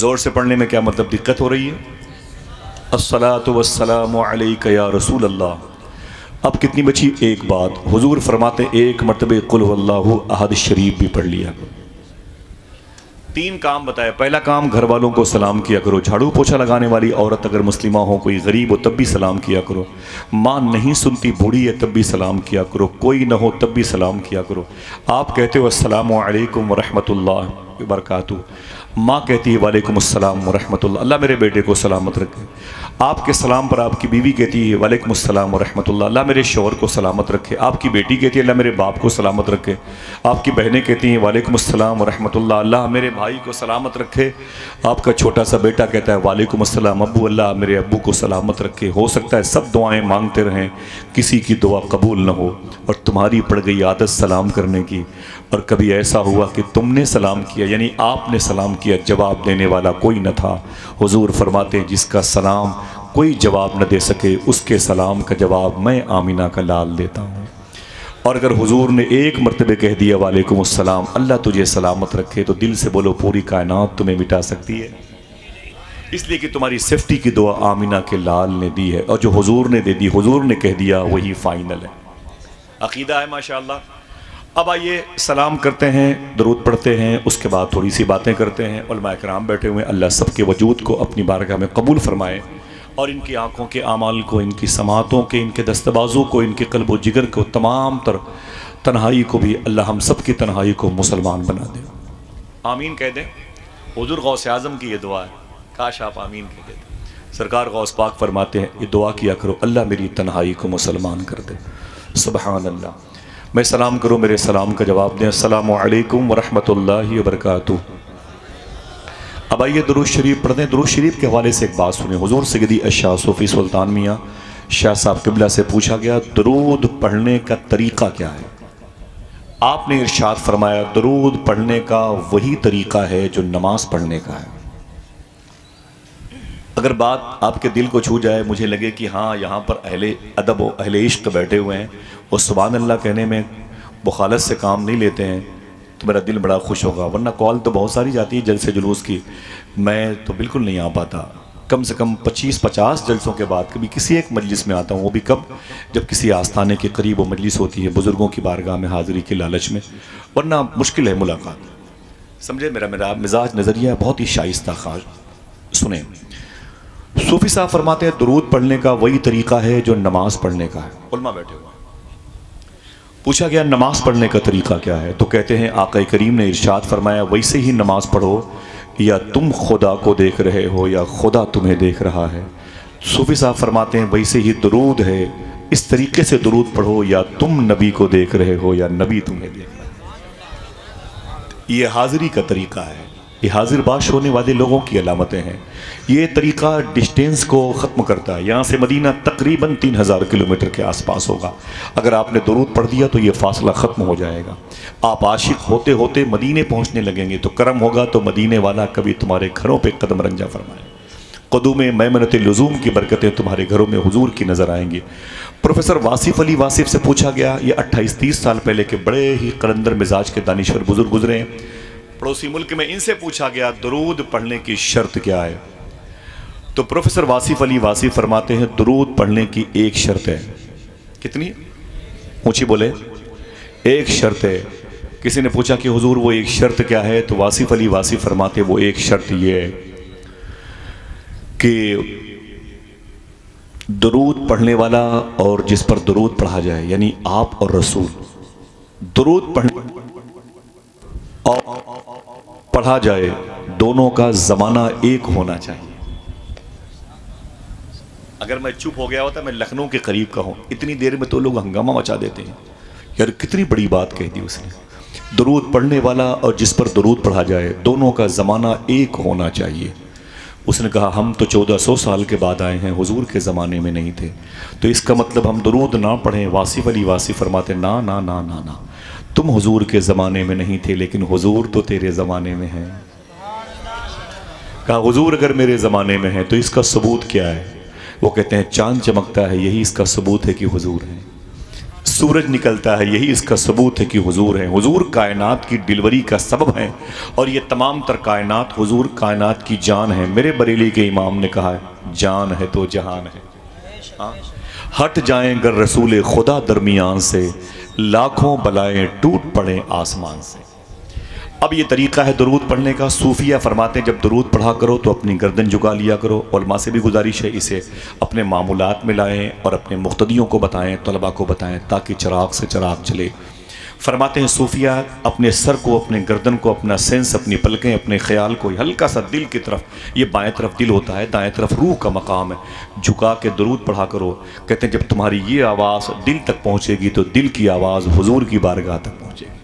زور سے پڑھنے میں کیا مطلب دقت ہو رہی ہے؟ الصلاۃ والسلام علیک یا رسول اللہ۔ اب کتنی بچی؟ ایک بات، حضور فرماتے ایک مرتبہ قل هو اللہ احد شریف بھی پڑھ لیا۔ 3 کام بتایا۔ پہلا کام، گھر والوں کو سلام کیا کرو، جھاڑو پوچھا لگانے والی عورت اگر مسلمہ ہو، کوئی غریب ہو تب بھی سلام کیا کرو، ماں نہیں سنتی بوڑھی ہے تب بھی سلام کیا کرو، کوئی نہ ہو تب بھی سلام کیا کرو۔ آپ کہتے ہو السلام علیکم ورحمۃ اللہ وبرکاتہ، ماں کہتی ہے وعلیکم السلام ورحمۃ اللہ، اللہ میرے بیٹے کو سلامت رکھے۔ آپ کے سلام پر آپ کی بیوی کہتی ہے وعلیکم السلام ورحمۃ اللہ، اللہ میرے شوہر کو سلامت رکھے۔ آپ کی بیٹی کہتی ہے اللہ میرے باپ کو سلامت رکھے۔ آپ کی بہنیں کہتی ہیں وعلیکم السلام ورحمۃ اللہ، اللہ میرے بھائی کو سلامت رکھے۔ آپ کا چھوٹا سا بیٹا کہتا ہے وعلیکم السلام ابو، اللہ میرے ابو کو سلامت رکھے۔ ہو سکتا ہے سب دعائیں مانگتے رہیں، کسی کی دعا قبول نہ ہو، اور تمہاری پڑ گئی عادت سلام کرنے کی، اور کبھی ایسا ہوا کہ تم نے سلام کیا، یعنی آپ نے سلام کیا، جواب دینے والا کوئی نہ تھا۔ حضور فرماتے ہیں جس کا سلام کوئی جواب نہ دے سکے، اس کے سلام کا جواب میں آمینہ کا لال دیتا ہوں۔ اور اگر حضور نے ایک مرتبہ کہہ دیا وعلیکم السلام، اللہ تجھے سلامت رکھے، تو دل سے بولو پوری کائنات تمہیں مٹا سکتی ہے، اس لیے کہ تمہاری سیفٹی کی دعا آمینہ کے لال نے دی ہے، اور جو حضور نے دے دی، حضور نے کہہ دیا، وہی فائنل ہے۔ عقیدہ ہے ماشاءاللہ۔ اب آئیے سلام کرتے ہیں، درود پڑھتے ہیں، اس کے بعد تھوڑی سی باتیں کرتے ہیں۔ علماء کرام بیٹھے ہوئے، اللہ سب کے وجود کو اپنی بارگاہ میں قبول فرمائے، اور ان کی آنکھوں کے اعمال کو، ان کی سماعتوں کے، ان کے دستبازوں کو، ان کے قلب و جگر کو، تمام تر تنہائی کو بھی اللہ ہم سب کی تنہائی کو مسلمان بنا دے۔ آمین کہہ دیں۔ حضور غوث اعظم کی یہ دعا ہے، کاش آپ آمین کہہ دیتے۔ سرکار غوث پاک فرماتے ہیں یہ دعا کیا کرو، اللہ میری تنہائی کو مسلمان کر دے۔ سبحان اللہ۔ میں سلام کروں، میرے سلام کا جواب دیں، السلام علیکم ورحمۃ اللہ وبرکاتہ۔ اب آئیے درود شریف پڑھتے ہیں۔ درود شریف کے حوالے سے ایک بات سنیں۔ حضور سیدی الشاہ صوفی سلطان میاں شاہ صاحب قبلہ سے پوچھا گیا درود پڑھنے کا طریقہ کیا ہے؟ آپ نے ارشاد فرمایا درود پڑھنے کا وہی طریقہ ہے جو نماز پڑھنے کا ہے۔ اگر بات آپ کے دل کو چھو جائے، مجھے لگے کہ ہاں یہاں پر اہل ادب و اہل عشق بیٹھے ہوئے ہیں، وہ سبحان اللہ کہنے میں بخالت سے کام نہیں لیتے ہیں، تو میرا دل بڑا خوش ہوگا۔ ورنہ کال تو بہت ساری جاتی ہے جلسے جلوس کی، میں تو بالکل نہیں آ پاتا۔ کم سے کم 25-50 جلسوں کے بعد کبھی کسی ایک مجلس میں آتا ہوں، وہ بھی کب؟ جب کسی آستانے کے قریب وہ مجلس ہوتی ہے، بزرگوں کی بارگاہ میں حاضری کے لالچ میں، ورنہ مشکل ہے ملاقات۔ سمجھے میرا مزاج نظریہ بہت ہی شائستہ خاص۔ سنیں، صوفی صاحب فرماتے ہیں درود پڑھنے کا وہی طریقہ ہے جو نماز پڑھنے کا ہے۔ علماء بیٹھے ہوئے، پوچھا گیا نماز پڑھنے کا طریقہ کیا ہے؟ تو کہتے ہیں آقا کریم نے ارشاد فرمایا ویسے ہی نماز پڑھو، یا تم خدا کو دیکھ رہے ہو یا خدا تمہیں دیکھ رہا ہے۔ صوفی صاحب فرماتے ہیں ویسے ہی درود ہے، اس طریقے سے درود پڑھو، یا تم نبی کو دیکھ رہے ہو یا نبی تمہیں دیکھ رہا ہے۔ یہ حاضری کا طریقہ ہے، یہ حاضر باش ہونے والے لوگوں کی علامتیں ہیں۔ یہ طریقہ ڈسٹینس کو ختم کرتا ہے۔ یہاں سے مدینہ تقریباً 3000 کلومیٹر کے آس پاس ہوگا۔ اگر آپ نے درود پڑھ دیا تو یہ فاصلہ ختم ہو جائے گا۔ آپ عاشق ہوتے ہوتے مدینے پہنچنے لگیں گے، تو کرم ہوگا تو مدینے والا کبھی تمہارے گھروں پہ قدم رنجہ فرمائے۔ قدوم میمنۃ لزوم کی برکتیں تمہارے گھروں میں حضور کی نظر آئیں گی۔ پروفیسر واصف علی واصف سے پوچھا گیا، یہ 28-30 سال پہلے کے بڑے ہی قلندر مزاج کے دانشور بزرگ گزرے ہیں پڑوسی ملک میں، ان سے پوچھا گیا درود پڑھنے کی شرط کیا ہے؟ تو پروفیسر واصف علی واصف فرماتے ہیں درود پڑھنے کی ایک شرط ہے۔ کتنی؟ اونچی بولے، ایک شرط ہے۔ کسی نے پوچھا کہ حضور وہ ایک شرط کیا ہے؟ تو واصف علی واصف فرماتے وہ ایک شرط یہ ہے کہ درود پڑھنے والا اور جس پر درود پڑھا جائے، یعنی آپ اور رسول، درود پڑھا جائے، دونوں کا زمانہ ایک ہونا چاہیے۔ اگر میں چپ ہو گیا ہوتا، میں لکھنؤ کے قریب کا ہوں، اتنی دیر میں تو لوگ ہنگامہ مچا دیتے ہیں، یار کتنی بڑی بات کہہ دی اس نے۔ درود پڑھنے والا اور جس پر درود پڑھا جائے، دونوں کا زمانہ ایک ہونا چاہیے۔ اس نے کہا ہم تو 1400 سال کے بعد آئے ہیں، حضور کے زمانے میں نہیں تھے، تو اس کا مطلب ہم درود نہ پڑھیں؟ واصف علی واصف فرماتے نا نا نا نا نا، تم حضور کے زمانے میں نہیں تھے، لیکن حضور تو تیرے زمانے میں ہیں۔ کہا حضور اگر میرے زمانے میں ہیں تو اس کا ثبوت کیا ہے؟ وہ کہتے ہیں چاند چمکتا ہے، یہی اس کا ثبوت ہے کہ حضور ہیں۔ سورج نکلتا ہے، یہی اس کا ثبوت ہے کہ حضور ہیں۔ حضور کائنات کی ڈلیوری کا سبب ہیں، اور یہ تمام تر کائنات حضور کائنات کی جان ہے۔ میرے بریلی کے امام نے کہا ہے جان ہے تو جہان ہے۔ ہٹ جائیں گر رسول خدا درمیان سے، لاکھوں بلائیں ٹوٹ پڑیں آسمان سے۔ اب یہ طریقہ ہے درود پڑھنے کا۔ صوفیہ فرماتے ہیں جب درود پڑھا کرو تو اپنی گردن جھکا لیا کرو۔ علماء سے بھی گزارش ہے اسے اپنے معمولات میں لائیں اور اپنے مقتدیوں کو بتائیں، طلباء کو بتائیں، تاکہ چراغ سے چراغ چلے۔ فرماتے ہیں صوفیہ اپنے سر کو، اپنے گردن کو، اپنا سینس، اپنی پلکیں، اپنے خیال کو ہلکا سا دل کی طرف، یہ بائیں طرف دل ہوتا ہے، دائیں طرف روح کا مقام ہے، جھکا کے درود پڑھا کرو۔ کہتے ہیں جب تمہاری یہ آواز دل تک پہنچے گی تو دل کی آواز حضور کی بارگاہ تک پہنچے گی۔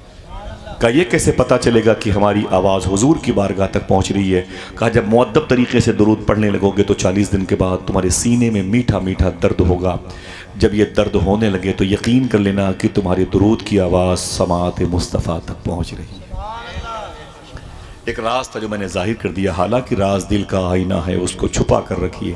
کہا یہ کیسے پتہ چلے گا کہ ہماری آواز حضور کی بارگاہ تک پہنچ رہی ہے؟ کہا جب مؤدب طریقے سے درود پڑھنے لگو گے تو 40 دن کے بعد تمہارے سینے میں میٹھا میٹھا درد ہوگا۔ جب یہ درد ہونے لگے تو یقین کر لینا کہ تمہاری درود کی آواز سماعت مصطفیٰ تک پہنچ رہی ہے۔ ایک راز تھا جو میں نے ظاہر کر دیا، حالانکہ راز دل کا آئینہ ہے، اس کو چھپا کر رکھیے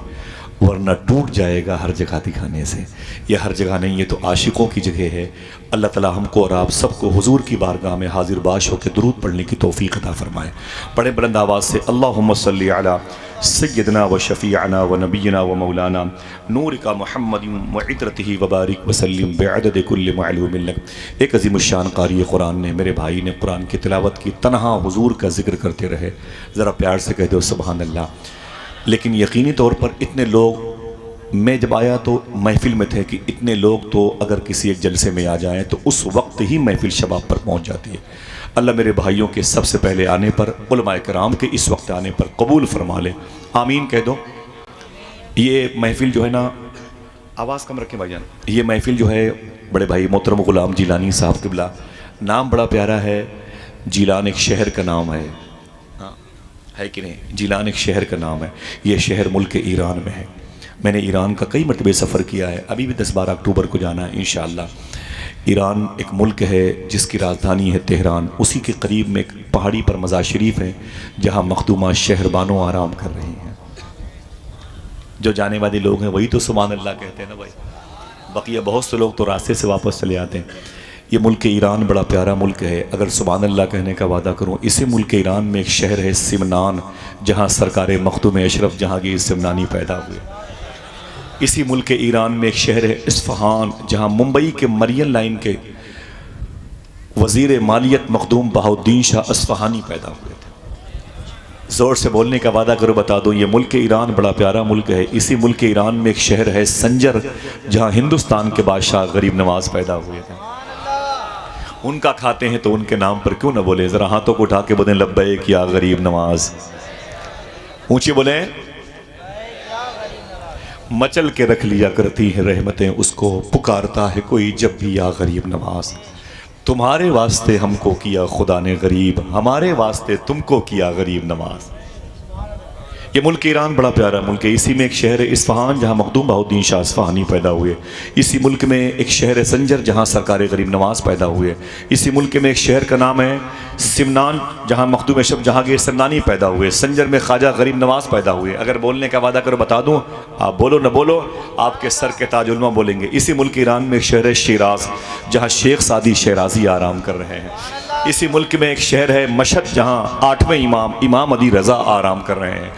ورنہ ٹوٹ جائے گا ہر جگہ دکھانے سے۔ یہ ہر جگہ نہیں، یہ تو عاشقوں کی جگہ ہے۔ اللہ تعالی ہم کو اور آپ سب کو حضور کی بارگاہ میں حاضر باش ہو کے درود پڑھنے کی توفیق عطا فرمائے۔ بڑے بلند آواز سے اللہم صلی علی سیدنا و شفیعنا و نبینا و مولانا نور کا محمد و عطرتہ وبارک وسلم بعدد کل معلوم لک۔ ایک عظیم الشان قاری قرآن نے، میرے بھائی نے قرآن کی تلاوت کی، تنہا حضور کا ذکر کرتے رہے۔ ذرا پیار سے کہہ دو سبحان اللہ۔ لیکن یقینی طور پر اتنے لوگ، میں جب آیا تو محفل میں تھے کہ اتنے لوگ تو اگر کسی ایک جلسے میں آ جائیں تو اس وقت ہی محفل شباب پر پہنچ جاتی ہے۔ اللہ میرے بھائیوں کے سب سے پہلے آنے پر، علماء کرام کے اس وقت آنے پر قبول فرما لے، آمین کہہ دو۔ یہ محفل جو ہے نا، آواز کم رکھیں بھائی جان، یہ محفل جو ہے بڑے بھائی محترم غلام جیلانی صاحب قبلہ، نام بڑا پیارا ہے، جیلان ایک شہر کا نام ہے کہ نہیں؟ جیلان ایک شہر کا نام ہے۔ یہ شہر ملک ایران میں ہے۔ میں نے ایران کا کئی مرتبہ سفر کیا ہے، ابھی بھی 10-12 اکتوبر کو جانا ہے انشاءاللہ۔ ایران ایک ملک ہے جس کی راجدھانی ہے تہران، اسی کے قریب میں ایک پہاڑی پر مزار شریف ہے جہاں مخدومہ شہربانوں آرام کر رہی ہیں۔ جو جانے والے لوگ ہیں وہی تو سبحان اللہ کہتے ہیں نا بھائی، بقیہ بہت سے لوگ تو راستے سے واپس چلے آتے ہیں۔ یہ ملک ایران بڑا پیارا ملک ہے۔ اگر سبحان اللہ کہنے کا وعدہ کروں، اسی ملک ایران میں ایک شہر ہے سمنان، جہاں سرکار مخدوم اشرف جہانگیر سمنانی پیدا ہوئے۔ اسی ملک ایران میں ایک شہر ہے اصفہان، جہاں ممبئی کے مرین لائن کے وزیر مالیت مخدوم بہاؤالدین شاہ اصفہانی پیدا ہوئے تھے۔ زور سے بولنے کا وعدہ کرو بتا دو، یہ ملک ایران بڑا پیارا ملک ہے۔ اسی ملک ایران میں ایک شہر ہے سنجر، جہاں ہندوستان کے بادشاہ غریب نواز پیدا ہوئے تھے۔ ان کا کھاتے ہیں تو ان کے نام پر کیوں نہ بولے؟ ذرا ہاتھوں کو اٹھا کے بولیں لبیک یا غریب نواز، اونچی بولیں۔ مچل کے رکھ لیا کرتی ہیں رحمتیں اس کو، پکارتا ہے کوئی جب بھی یا غریب نواز۔ تمہارے واسطے ہم کو کیا خدا نے غریب، ہمارے واسطے تم کو کیا غریب نواز۔ یہ ملک ایران بڑا پیارا ملک ہے۔ اسی میں ایک شہر اصفہان جہاں مخدوم بہاؤالدین شاہ اصفہانی پیدا ہوئے۔ اسی ملک میں ایک شہر سنجر جہاں سرکار غریب نواز پیدا ہوئے۔ اسی ملک میں ایک شہر کا نام ہے سمنان جہاں مخدوم اشرف جہانگیر سمنانی پیدا ہوئے۔ سنجر میں خواجہ غریب نواز پیدا ہوئے۔ اگر بولنے کا وعدہ کرو بتا دوں، آپ بولو نہ بولو، آپ کے سر کے تاج علماء بولیں گے۔ اسی ملک ایران میں ایک شہر ہے شیراز جہاں شیخ سعدی شیرازی آرام کر رہے ہیں۔ اسی ملک میں ایک شہر ہے مشہد جہاں 8ویں امام علی رضا آرام کر رہے ہیں۔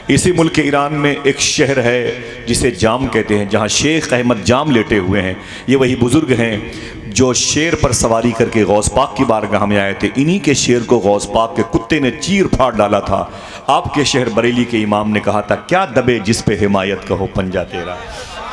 اسی ملک ایران میں ایک شہر ہے جسے جام کہتے ہیں جہاں شیخ احمد جام لیٹے ہوئے ہیں۔ یہ وہی بزرگ ہیں جو شیر پر سواری کر کے غوث پاک کی بارگاہ میں آئے تھے۔ انہی کے شیر کو غوث پاک کے کتے نے چیر پھاڑ ڈالا تھا۔ آپ کے شہر بریلی کے امام نے کہا تھا کیا دبے جس پہ حمایت کا ہو پنجہ تیرا،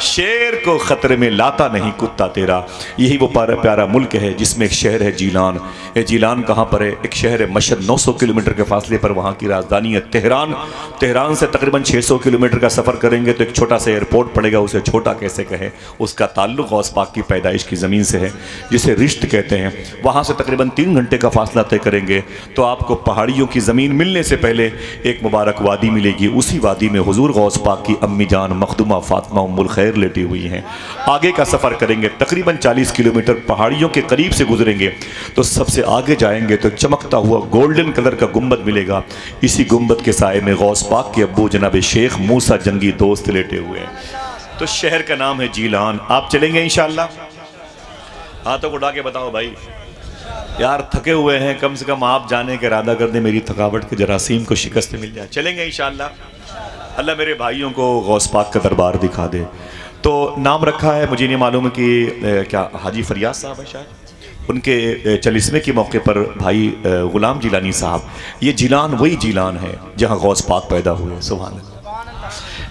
شیر کو خطرے میں لاتا نہیں کتا تیرا۔ یہی وہ پیارا ملک ہے جس میں ایک شہر ہے جیلان۔ یہ جیلان کہاں پر ہے؟ ایک شہر ہے مشہد، 900 کلومیٹر کے فاصلے پر وہاں کی راجدھانی ہے تہران۔ تہران سے تقریباً 600 کلومیٹر کا سفر کریں گے تو ایک چھوٹا سا ایئرپورٹ پڑے گا، اسے چھوٹا کیسے کہیں، اس کا تعلق غوث پاک کی پیدائش کی زمین سے ہے جسے رشت کہتے ہیں۔ وہاں سے تقریباً 3 گھنٹے کا فاصلہ طے کریں گے تو آپ کو پہاڑیوں کی زمین ملنے سے پہلے ایک مبارک وادی ملے گی۔ اسی وادی میں حضور غوث پاک کی امی جان مخدومہ فاطمہ ام الخیر لیٹی ہوئی ہیں۔ آگے کا سفر کریں گے تقریباً 40 کلومیٹر پہاڑیوں کے قریب سے گزریں گے تو سب سے آگے جائیں گے تو چمکتا ہوا گولڈن کلر کا گنبد ملے گا۔ اسی گنبد کے سائے میں غوث پاک کے ابو جناب شیخ موسیٰ جنگی دوست لیٹے ہوئے ہیں۔ تو شہر کا نام ہے جیلان۔ آپ چلیں گے انشاءاللہ؟ ہاتھوں کو اٹھا کے بتاؤ بھائی یار تھکے ہوئے ہیں، کم سے کم آپ جانے کا ارادہ کر دیں، میری تھکاوٹ کے جراثیم کو شکست مل جائے. چلیں گے انشاءاللہ. اللہ میرے بھائیوں کو غوث پاک کا دربار دکھا دے. تو نام رکھا ہے، مجھے نہیں معلوم کہ کیا حاجی فریاض صاحب ہے شاید، ان کے چلیسویں کے موقع پر بھائی غلام جیلانی صاحب. یہ جیلان وہی جیلان ہے جہاں غوث پاک پیدا ہوئے. سبحان اللہ.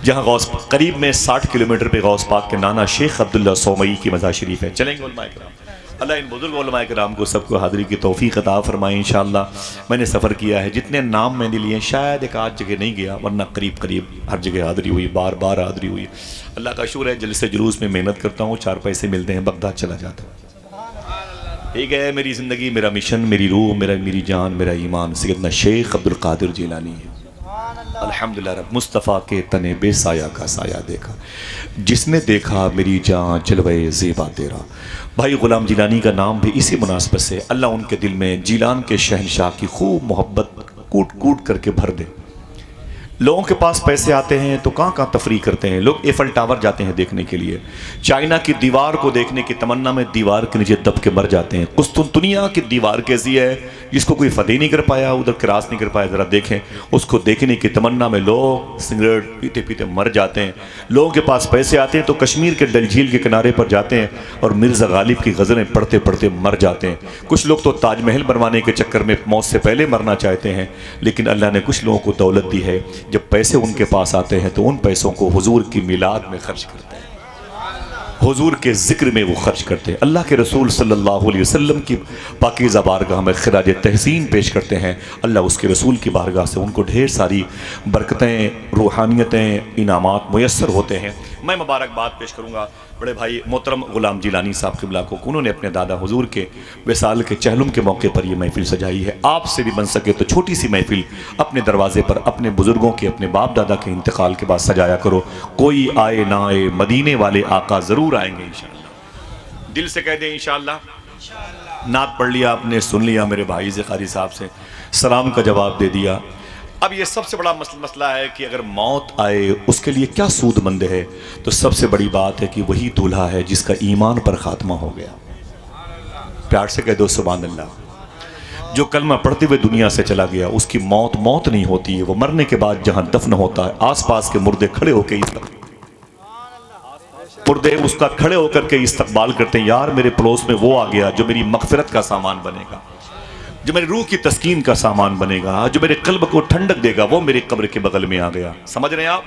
جہاں غوث قریب میں 60 کلومیٹر پہ غوث پاک کے نانا شیخ عبداللہ سومئی کی مزار شریف ہے. چلیں گے علماء کرام. اللہ ان بزرگ علماء کرام کو سب کو حاضری کی توفیق عطا فرمائے انشاءاللہ. میں نے سفر کیا ہے، جتنے نام میں نے لیے شاید ایک آدھ جگہ نہیں گیا، ورنہ قریب قریب ہر جگہ حاضری ہوئی، بار بار حاضری ہوئی. اللہ کا شکر ہے، جلسے جلوس میں محنت کرتا ہوں، 4 پیسے ملتے ہیں، بغداد چلا جاتا ہوں. ٹھیک ہے، میری زندگی، میرا مشن، میری روح، میری جان، میرا ایمان سیدنا شیخ عبد القادر جیلانی ہے. الحمدللہ رب. مصطفیٰ کے تنے بے سایہ کا سایہ دیکھا، جس نے دیکھا میری جان جلوے زیبا تیرا. بھائی غلام جیلانی کا نام بھی اسی مناسبت سے اللہ ان کے دل میں جیلان کے شہنشاہ کی خوب محبت کوٹ کوٹ کر کے بھر دے. لوگوں کے پاس پیسے آتے ہیں تو کہاں تفریح کرتے ہیں لوگ. ایفل ٹاور جاتے ہیں دیکھنے کے لیے، چائنا کی دیوار کو دیکھنے کی تمنا میں دیوار کے نیچے دب کے مر جاتے ہیں. قسطنطنیہ کی دیوار کیسی ہے جس کو کوئی فتح نہیں کر پایا، ادھر کراس نہیں کر پایا، ذرا دیکھیں. اس کو دیکھنے کی تمنا میں لوگ سگریٹ پیتے پیتے مر جاتے ہیں. لوگوں کے پاس پیسے آتے ہیں تو کشمیر کے ڈل جھیل کے کنارے پر جاتے ہیں اور مرزا غالب کی غزلیں پڑھتے پڑھتے مر جاتے ہیں. کچھ لوگ تو تاج محل بنوانے کے چکر میں موت سے پہلے مرنا چاہتے ہیں. لیکن اللہ نے کچھ لوگوں کو دولت دی ہے، جب پیسے ان کے پاس آتے ہیں تو ان پیسوں کو حضور کی میلاد میں خرچ کرتے ہیں، حضور کے ذکر میں وہ خرچ کرتے ہیں. اللہ کے رسول صلی اللہ علیہ وسلم کی پاکیزہ بارگاہ میں خراج تحسین پیش کرتے ہیں. اللہ اس کے رسول کی بارگاہ سے ان کو ڈھیر ساری برکتیں، روحانیتیں، انعامات میسر ہوتے ہیں. میں مبارکباد پیش کروں گا بڑے بھائی محترم غلام جیلانی صاحب قبلہ کو، انہوں نے اپنے دادا حضور کے وصال کے چہلم کے موقع پر یہ محفل سجائی ہے. آپ سے بھی بن سکے تو چھوٹی سی محفل اپنے دروازے پر اپنے بزرگوں کے، اپنے باپ دادا کے انتقال کے بعد سجایا کرو. کوئی آئے نہ آئے، مدینے والے آقا ضرور آئیں گے انشاءاللہ. دل سے کہہ دیں انشاءاللہ. نعت پڑھ لیا آپ نے، سن لیا میرے بھائی قاری صاحب سے، سلام کا جواب دے دیا. اب یہ سب سے بڑا مسئلہ ہے کہ اگر موت آئے اس کے لیے کیا سود مند ہے. تو سب سے بڑی بات ہے کہ وہی دولہا ہے جس کا ایمان پر خاتمہ ہو گیا. پیار سے کہہ دو سبحان اللہ. جو کلمہ پڑھتے ہوئے دنیا سے چلا گیا اس کی موت نہیں ہوتی ہے، وہ مرنے کے بعد جہاں دفن ہوتا ہے آس پاس کے مردے کھڑے ہو کے اس کا کھڑے ہو کر کے استقبال کرتے ہیں. یار میرے پڑوس میں وہ آ گیا جو میری مغفرت کا سامان بنے گا، جو میری روح کی تسکین کا سامان بنے گا، جو میرے قلب کو ٹھنڈک دے گا، وہ میرے قبر کے بغل میں آ گیا. سمجھ رہے ہیں آپ؟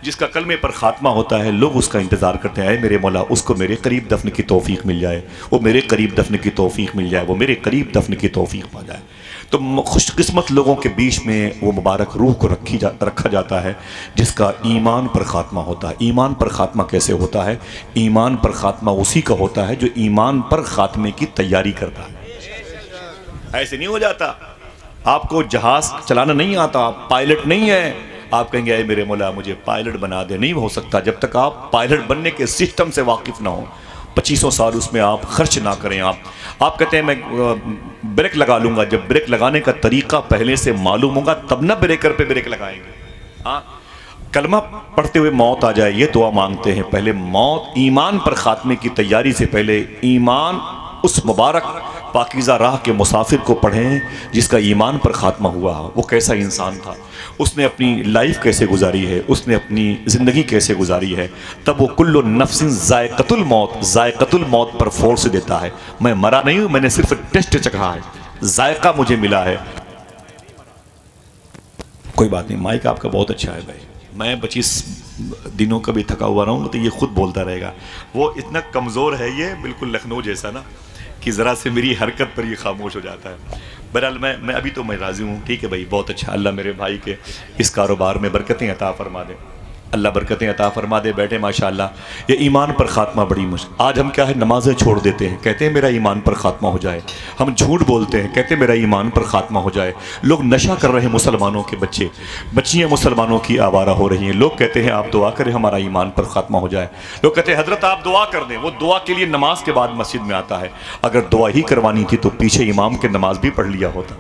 جس کا کلمے پر خاتمہ ہوتا ہے لوگ اس کا انتظار کرتے ہیں، اے میرے مولا اس کو میرے قریب دفن کی توفیق مل جائے، وہ میرے قریب دفن کی توفیق مل جائے، وہ میرے قریب دفن کی توفیق پا جائے. تو خوش قسمت لوگوں کے بیچ میں وہ مبارک روح کو رکھا جاتا ہے جس کا ایمان پر خاتمہ ہوتا ہے. ایمان پر خاتمہ کیسے ہوتا ہے؟ ایمان پر خاتمہ اسی کا ہوتا ہے جو ایمان پر خاتمے کی تیاری کرتا ہے. ایسے نہیں ہو جاتا. آپ کو جہاز چلانا نہیں آتا، آپ پائلٹ نہیں ہیں، آپ کہیں گے اے میرے مولا مجھے پائلٹ بنا دے. نہیں ہو سکتا جب تک آپ پائلٹ بننے کے سسٹم سے واقف نہ ہوں. 2500 سال اس میں آپ خرچ نہ کریں. آپ کہتے ہیں میں بریک لگا لوں گا، جب بریک لگانے کا طریقہ پہلے سے معلوم ہوگا تب نہ بریکر پہ بریک لگائیں گے. ہاں کلمہ پڑھتے ہوئے موت آ جائے یہ دعا مانگتے ہیں. پہلے موت ایمان پر خاتمے کی تیاری سے پہلے ایمان اس مبارک پاکیزہ راہ کے مسافر کو پڑھیں جس کا ایمان پر خاتمہ ہوا. وہ کیسا انسان تھا، اس نے اپنی لائف کیسے گزاری ہے، اس نے اپنی زندگی کیسے گزاری ہے. تب وہ کل نفس ذائقۃ الموت پر فورس دیتا ہے. میں مرا نہیں ہوں، میں نے صرف ٹیسٹ چکھا ہے، ذائقہ مجھے ملا ہے. کوئی بات نہیں، مائک آپ کا بہت اچھا ہے بھائی. میں 25 دنوں کا بھی تھکا ہوا رہا ہوں تو یہ خود بولتا رہے گا. وہ اتنا کمزور ہے یہ، بالکل لکھنؤ جیسا نا، کہ ذرا سے میری حرکت پر یہ خاموش ہو جاتا ہے. بہرحال میں ابھی تو میں راضی ہوں. ٹھیک ہے بھائی، بہت اچھا. اللہ میرے بھائی کے اس کاروبار میں برکتیں عطا فرما دے، اللہ برکتیں عطا فرما دے. بیٹھے ماشاءاللہ. یہ ایمان پر خاتمہ بڑی مشکل. آج ہم کیا ہے، نمازیں چھوڑ دیتے ہیں، کہتے ہیں میرا ایمان پر خاتمہ ہو جائے. ہم جھوٹ بولتے ہیں، کہتے ہیں میرا ایمان پر خاتمہ ہو جائے. لوگ نشہ کر رہے ہیں، مسلمانوں کے بچیاں مسلمانوں کی آوارہ ہو رہی ہیں. لوگ کہتے ہیں آپ دعا کریں ہمارا ایمان پر خاتمہ ہو جائے. لوگ کہتے ہیں حضرت آپ دعا کر دیں. وہ دعا کے لیے نماز کے بعد مسجد میں آتا ہے. اگر دعا ہی کروانی تھی تو پیچھے امام کے نماز بھی پڑھ لیا ہوتا.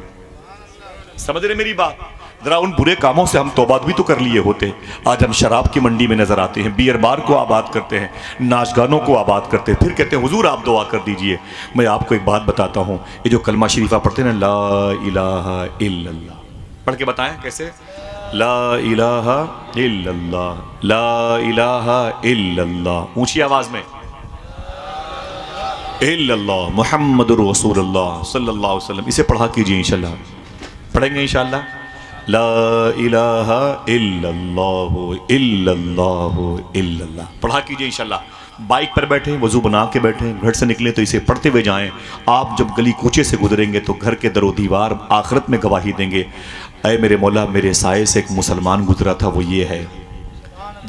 سمجھ رہے میری بات؟ ذرا ان برے کاموں سے ہم توبہ بھی تو کر لیے ہوتے. آج ہم شراب کی منڈی میں نظر آتے ہیں, بیئر بار کو آباد کرتے ہیں, ناچ گانوں کو آباد کرتے ہیں, پھر کہتے ہیں حضور آپ دعا کر دیجئے. میں آپ کو ایک بات بتاتا ہوں, یہ جو کلمہ شریفہ پڑھتے ہیں نا, لا الہ الا اللہ, پڑھ کے بتائیں کیسے. لا الہ الا اللہ, لا الہ الا اللہ, اونچی آواز میں, الا اللہ محمد رسول اللہ صلی اللہ علیہ وسلم. اسے پڑھا کیجئے انشاءاللہ, پڑھیں گے انشاءاللہ. لا الہ الا اللہ الا اللہ الا اللہ, پڑھا کیجئے انشاءاللہ. بائک پر بیٹھیں, وضو بنا کے بیٹھیں, گھر سے نکلیں تو اسے پڑھتے ہوئے جائیں. آپ جب گلی کوچے سے گزریں گے تو گھر کے در و دیوار آخرت میں گواہی دیں گے, اے میرے مولا میرے سائے سے ایک مسلمان گزرا تھا, وہ یہ ہے.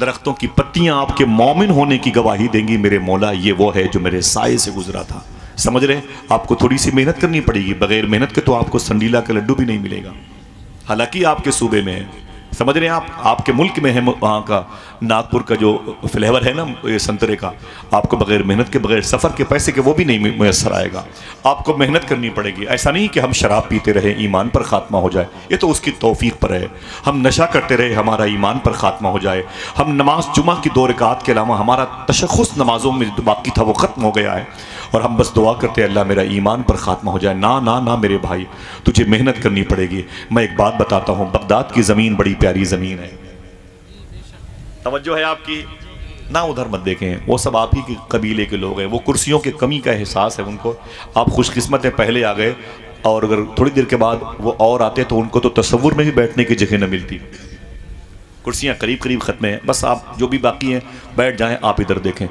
درختوں کی پتیاں آپ کے مومن ہونے کی گواہی دیں گی, میرے مولا یہ وہ ہے جو میرے سائے سے گزرا تھا. سمجھ رہے, آپ کو تھوڑی سی محنت کرنی پڑے گی, بغیر محنت کے تو آپ کو سنڈیلا کا لڈو بھی نہیں ملے گا, حالانکہ آپ کے صوبے میں ہے. سمجھ رہے ہیں آپ کے ملک میں ہے, وہاں کا ناگپور کا جو فلیور ہے نا سنترے کا, آپ کو بغیر محنت کے, بغیر سفر کے, پیسے کے وہ بھی نہیں میسر آئے گا. آپ کو محنت کرنی پڑے گی. ایسا نہیں کہ ہم شراب پیتے رہے ایمان پر خاتمہ ہو جائے, یہ تو اس کی توفیق پر ہے. ہم نشہ کرتے رہے ہمارا ایمان پر خاتمہ ہو جائے. ہم نماز جمعہ کی 2 رکعات کے علاوہ ہمارا تشخص نمازوں میں جو باقی تھا وہ ختم ہو گیا ہے, اور ہم بس دعا کرتے ہیں اللہ میرا ایمان پر خاتمہ ہو جائے. نہ میرے بھائی, تجھے محنت کرنی پڑے گی. میں ایک بات بتاتا ہوں, بغداد کی زمین بڑی پیاری زمین ہے, توجہ ہے آپ کی نہ, ادھر مت دیکھیں, وہ سب آپ ہی کے قبیلے کے لوگ ہیں. وہ کرسیوں کے کمی کا احساس ہے ان کو. آپ خوش قسمت ہیں, پہلے آ گئے, اور اگر تھوڑی دیر کے بعد وہ اور آتے تو ان کو تو تصور میں بھی بیٹھنے کی جگہ نہ ملتی. کرسیاں قریب قریب ختم ہیں, بس آپ جو بھی باقی ہیں بیٹھ جائیں, آپ ادھر دیکھیں.